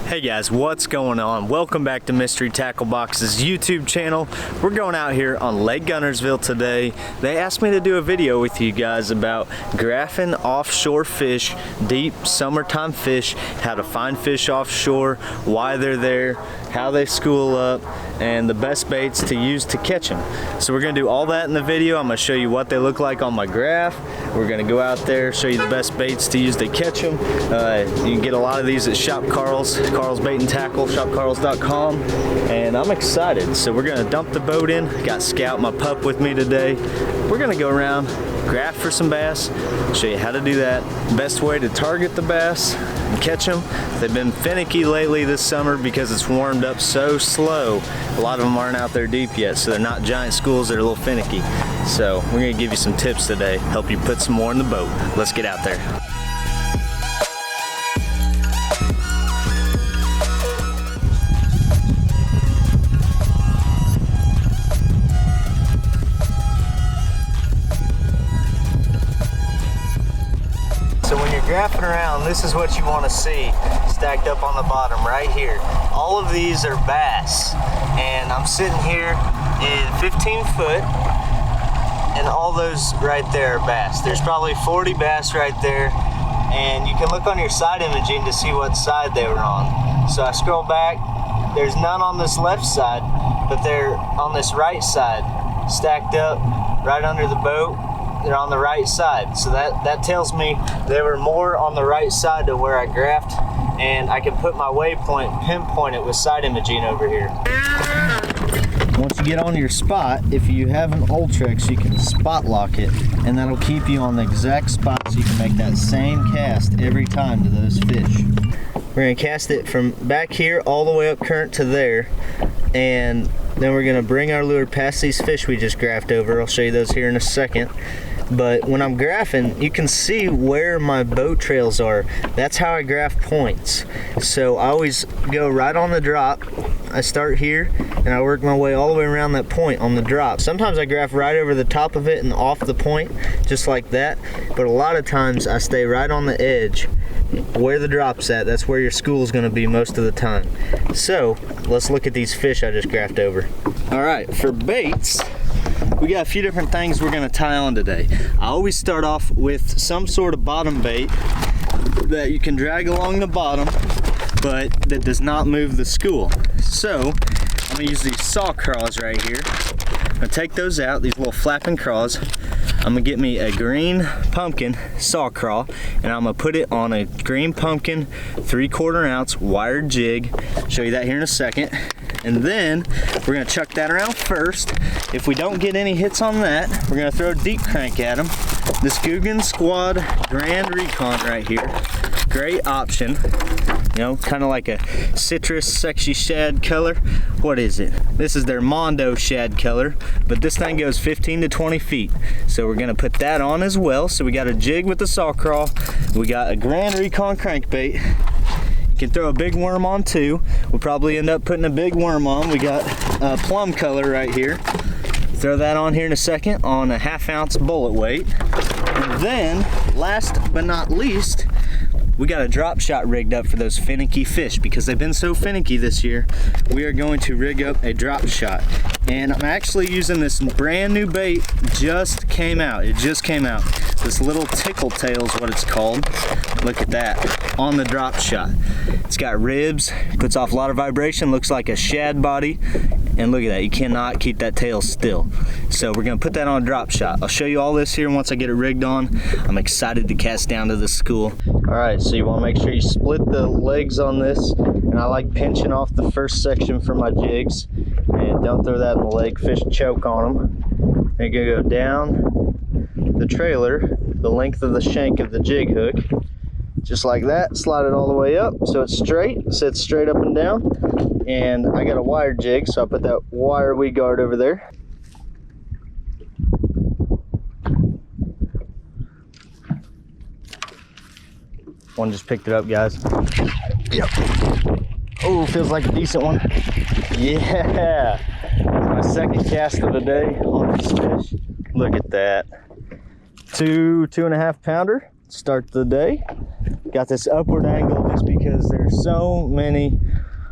Hey guys, what's going on? Welcome back to Mystery Tackle Box's YouTube channel. We're going out here on Lake Guntersville today. They asked me to do a video with you guys about graphing offshore fish, deep summertime fish, how to find fish offshore, why they're there, how they school up, and the best baits to use to catch them. So we're gonna do all that in the video. I'm gonna show you what they look like on my graph. We're gonna go out there, show you the best baits to use to catch them. You can get a lot of these at Shop Carl's Bait and Tackle, shopcarls.com, and I'm excited. So we're gonna dump the boat in. Got Scout, my pup, with me today. We're gonna go around, graph for some bass, show you how to do that, best way to target the bass and catch them. They've been finicky lately this summer because it's warmed up so slow. A lot of them aren't out there deep yet, so they're not giant schools, they're a little finicky. So we're gonna give you some tips today, help you put some more in the boat. Let's get out there. So when you're graphing around, this is what you want to see stacked up on the bottom right here. All of these are bass, and I'm sitting here in 15 foot, and all those right there are bass. There's probably 40 bass right there, and you can look on your side imaging to see what side they were on. So I scroll back, there's none on this left side, but they're on this right side, stacked up right under the boat. They're on the right side, so that tells me they were more on the right side of where I graphed, and I can put my waypoint, pinpoint it with side imaging over here. Once you get on your spot, if you have an Ultrex, you can spot lock it, and that'll keep you on the exact spot so you can make that same cast every time to those fish. We're gonna cast it from back here all the way up current to there, and then we're gonna bring our lure past these fish we just graphed over. I'll show you those here in a second. But when I'm graphing, you can see where my boat trails are. That's how I graph points. So I always go right on the drop. I start here and I work my way all the way around that point on the drop. Sometimes I graph right over the top of it and off the point, just like that. But a lot of times I stay right on the edge where the drop's at. That's where your school is gonna be most of the time. So let's look at these fish I just graphed over. All right, for baits, we got a few different things we're gonna tie on today. I always start off with some sort of bottom bait that you can drag along the bottom, but that does not move the school. So I'm gonna use these saw craws right here. I'm gonna take those out, these little flapping craws. I'm gonna get me a green pumpkin saw craw, and I'm gonna put it on a green pumpkin 3/4 ounce wired jig. Show you that here in a second. And then we're gonna chuck that around first. If we don't get any hits on that, we're gonna throw a deep crank at them. This Googan Squad Grand Recon right here, great option. You know, kind of like a citrus sexy shad color. What is it? This is their Mondo shad color, but this thing goes 15 to 20 feet. So we're gonna put that on as well. So we got a jig with the saw craw. We got a Grand Recon crankbait. Can throw a big worm on too. We'll probably end up putting a big worm on. We got a plum color right here. Throw that on here in a second on a 1/2 ounce bullet weight. And then, last but not least, we got a drop shot rigged up for those finicky fish. Because they've been so finicky this year, we are going to rig up a drop shot. And I'm actually using this brand new bait, just came out. It just came out. This little tickle tail is what it's called. Look at that, on the drop shot. It's got ribs, puts off a lot of vibration, looks like a shad body. And look at that, you cannot keep that tail still. So we're gonna put that on a drop shot. I'll show you all this here once I get it rigged on. I'm excited to cast down to the school. All right, so you wanna make sure you split the legs on this. And I like pinching off the first section for my jigs. And don't throw that in the leg, fish choke on them. You're gonna go down the trailer, the length of the shank of the jig hook. Just like that, slide it all the way up so it's straight, sits straight up and down. And I got a wire jig, so I put that wire weed guard over there. One just picked it up, guys. Yep. Oh, feels like a decent one. Yeah, that's my second cast of the day on this fish. Look at that. 2.5 pounder, start the day. got this upward angle just because there's so many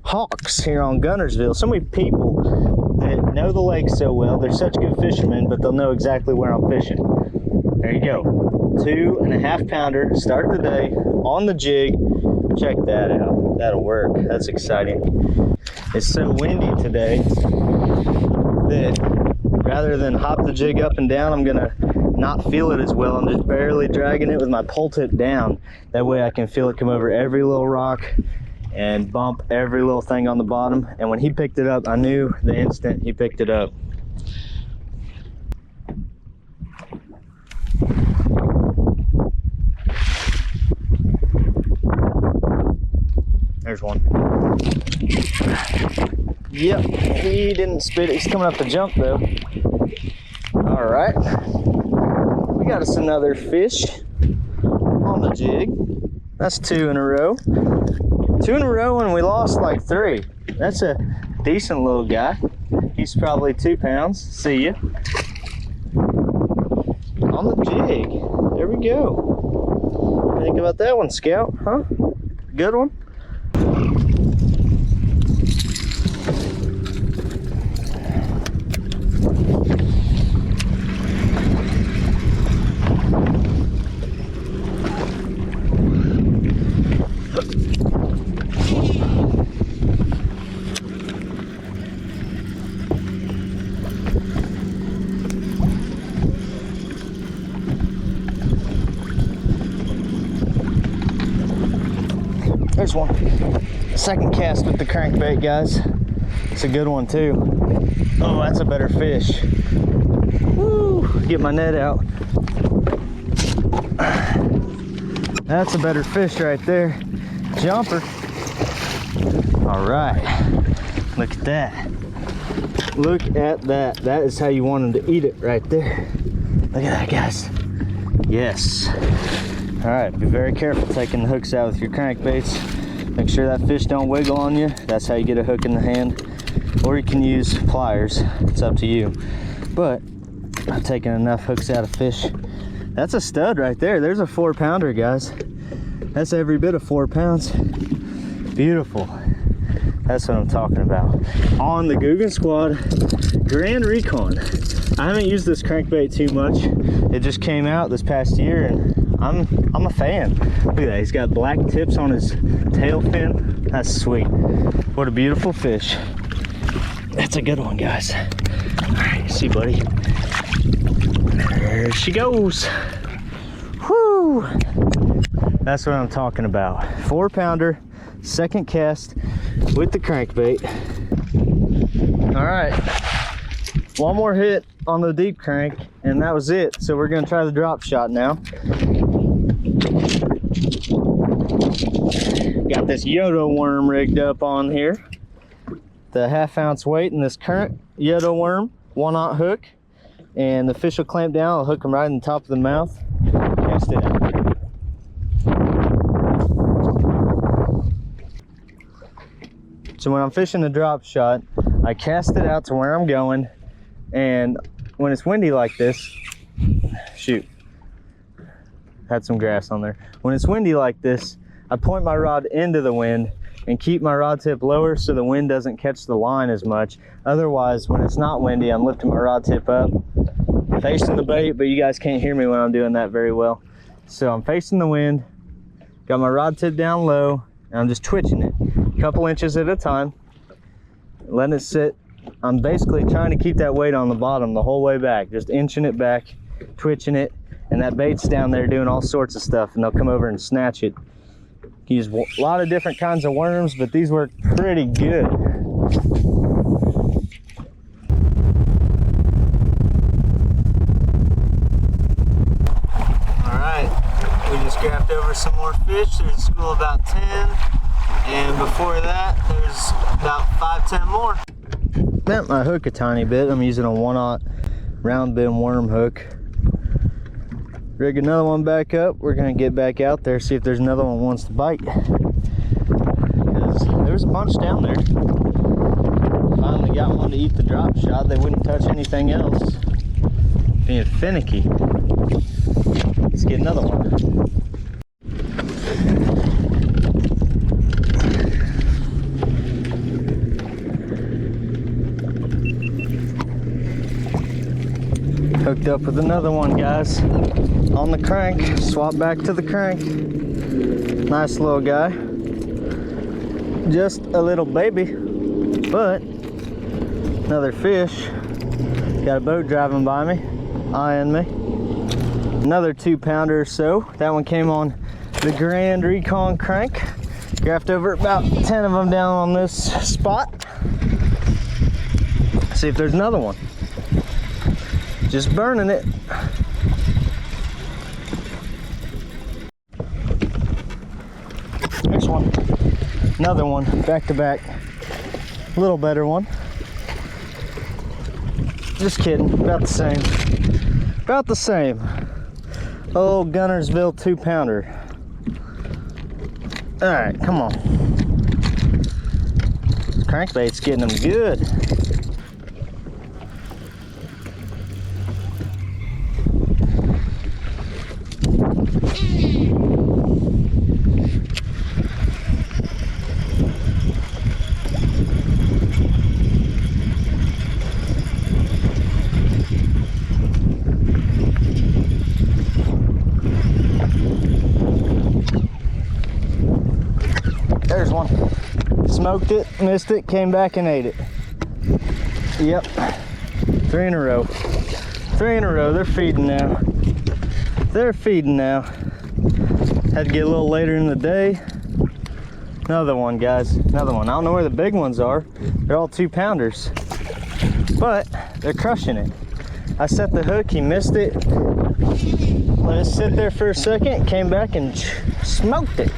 hawks here on Guntersville. So many people that know the lake so well. They're such good fishermen, but they'll know exactly where I'm fishing. There you go. 2.5 pounder, start the day on the jig. Check that out. That'll work. That's exciting. It's so windy today that rather than hop the jig up and down, I'm gonna not feel it as well. I'm just barely dragging it with my pole tip down. That way I can feel it come over every little rock and bump every little thing on the bottom. And when he picked it up, I knew the instant he picked it up. There's one. Yep, he didn't spit it. He's coming up the jump though. All right, we got us another fish on the jig. That's 2 in a row. 2 in a row, and we lost like 3. That's a decent little guy. He's probably 2 pounds. See ya. On the jig. There we go. Think about that one, Scout, huh? Good one. There's one. Second cast with the crankbait, guys. It's a good one too. Oh, that's a better fish. Woo! Get my net out. That's a better fish right there. Jumper. All right. Look at that. Look at that. That is how you want them to eat it right there. Look at that, guys. Yes. All right, be very careful taking the hooks out with your crankbaits. Make sure that fish don't wiggle on you. That's how you get a hook in the hand. Or you can use pliers, it's up to you. But I've taken enough hooks out of fish. That's a stud right there. There's a 4 pounder, guys. That's every bit of 4 pounds. Beautiful. That's what I'm talking about. On the Googan Squad Grand Recon. I haven't used this crankbait too much. It just came out this past year and I'm a fan. Look at that, he's got black tips on his tail fin. That's sweet. What a beautiful fish. That's a good one, guys. All right, see, buddy. There she goes. Whoo! That's what I'm talking about. 4 pounder, second cast with the crankbait. All right, one more hit on the deep crank and that was it. So we're gonna try the drop shot now. Got this Yodo worm rigged up on here. The 1/2 ounce weight in this current Yodo worm, 1/0 hook, and the fish will clamp down. I'll hook them right in the top of the mouth. Cast it out. So when I'm fishing the drop shot, I cast it out to where I'm going, and when it's windy like this, shoot, had some grass on there. When it's windy like this, I point my rod into the wind and keep my rod tip lower so the wind doesn't catch the line as much. Otherwise, when it's not windy, I'm lifting my rod tip up, facing the bait, but you guys can't hear me when I'm doing that very well. So I'm facing the wind, got my rod tip down low, and I'm just twitching it a couple inches at a time, letting it sit. I'm basically trying to keep that weight on the bottom the whole way back, just inching it back, twitching it, and that bait's down there doing all sorts of stuff, and they'll come over and snatch it. Use a lot of different kinds of worms, but these work pretty good. All right, we just grabbed over some more fish. There's a school of about 10, and before that, there's about 5-10 more. Bent my hook a tiny bit. I'm using a 1/0 round bend worm hook. Rig another one back up. We're gonna get back out there, see if there's another one wants to bite. Because there's a bunch down there. Finally got one to eat the drop shot. They wouldn't touch anything else. Being finicky. Let's get another one. hooked up with another one, guys, on the crank. Swap back to the crank. Nice little guy. Just a little baby, but another fish. Got a boat driving by me, eyeing me. Another 2-pounder or so. That one came on the Grand Recon crank. Graphed over about 10 of them down on this spot. See if there's another one. Just burning it. Next one. Another one, back to back. A little better one. Just kidding, about the same. About the same. Old Gunnersville 2-pounder. All right, come on. This crankbait's getting them good. There's one. Smoked it, missed it, came back and ate it. Yep. 3 in a row. 3 in a row. They're feeding now. They're feeding now. Had to get a little later in the day. Another one, guys. Another one. I don't know where the big ones are. They're all 2-pounders. But they're crushing it. I set the hook, he missed it. Let it sit there for a second, came back and smoked it.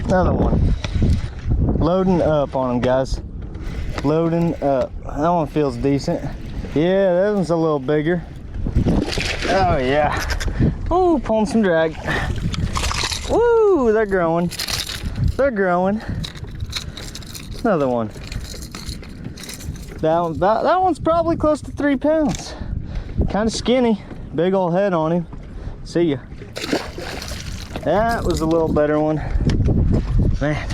Another one. Loading up on them, guys. Loading up. That one feels decent. Yeah, that one's a little bigger. Oh yeah. Ooh, pulling some drag. Woo, they're growing. They're growing. Another one. That one's probably close to 3 pounds. Kind of skinny. Big old head on him. See ya. That was a little better one. Man.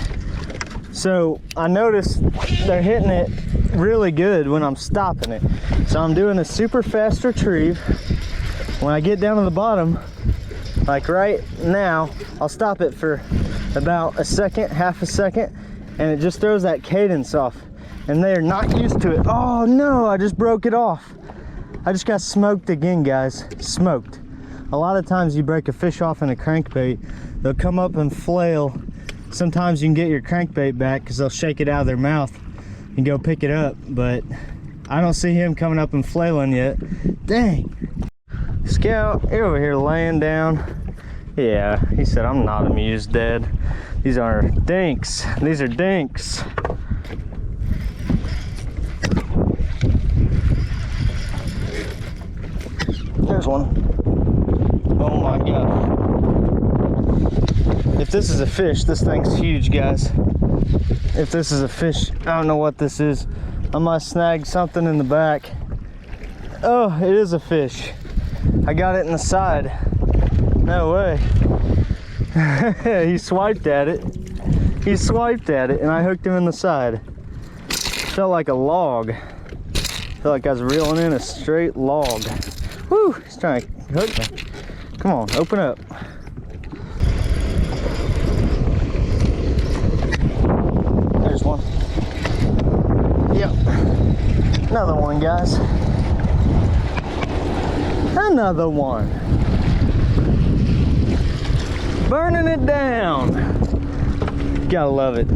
So I noticed they're hitting it really good when I'm stopping it. So I'm doing a super fast retrieve. When I get down to the bottom, like right now, I'll stop it for about a second, half a second, and it just throws that cadence off. And they are not used to it. Oh no, I just broke it off. I just got smoked again, guys. Smoked. A lot of times you break a fish off in a crankbait, they'll come up and flail. Sometimes you can get your crankbait back because they'll shake it out of their mouth and go pick it up, but I don't see him coming up and flailing yet. Dang. Scout, you're over here laying down. Yeah, he said, I'm not amused, Dad. These are dinks. These are dinks. There's one. Oh my God. If this is a fish, this thing's huge, guys. If this is a fish, I don't know what this is. I might snag something in the back. Oh, it is a fish. I got it in the side. No way. He swiped at it. He swiped at it and I hooked him in the side. Felt like a log. Felt like I was reeling in a straight log. Woo, he's trying to hook me. Come on, open up. There's one. Yep. Another one, guys. Another one. Burning it down. Gotta love it.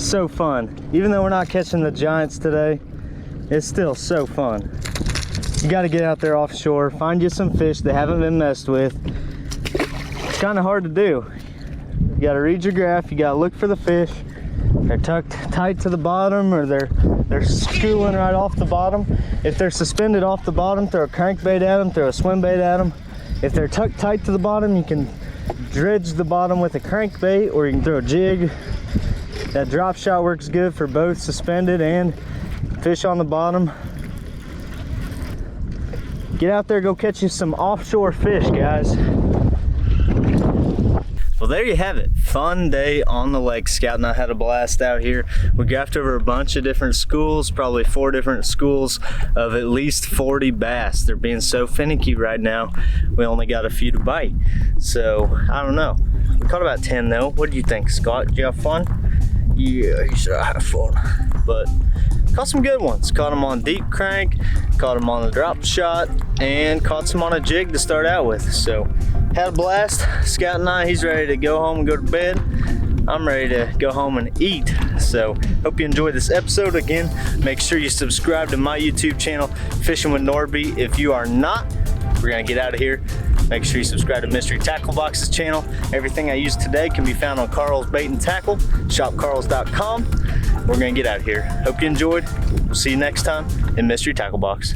So fun. Even though we're not catching the giants today, it's still so fun. You gotta get out there offshore, find you some fish that haven't been messed with. It's kind of hard to do. You gotta read your graph, you gotta look for the fish. They're tucked tight to the bottom, or they're schooling right off the bottom. If they're suspended off the bottom, throw a crankbait at them, throw a swim bait at them. If they're tucked tight to the bottom, you can dredge the bottom with a crankbait, or you can throw a jig. That drop shot works good for both suspended and Fish on the bottom. Get out there, go catch you some offshore fish, guys. Well, there you have it. Fun day on the lake. Scout and I had a blast out here. We graphed over a bunch of different schools, probably 4 different schools of at least 40 bass. They're being so finicky right now. We only got a few to bite. So, I don't know. We caught about 10 though. What do you think, Scott? Did you have fun? Yeah, you should have fun. But caught some good ones. Caught them on deep crank, caught them on the drop shot, and caught some on a jig to start out with. So had a blast. Scout and I, he's ready to go home and go to bed. I'm ready to go home and eat. So hope you enjoyed this episode. Again, make sure you subscribe to my YouTube channel, Fishing with Nordbye. If you are not, we're gonna get out of here. Make sure you subscribe to Mystery Tackle Box's channel. Everything I used today can be found on Carl's Bait and Tackle, shopcarls.com. We're gonna get out of here. Hope you enjoyed. We'll see you next time in Mystery Tackle Box.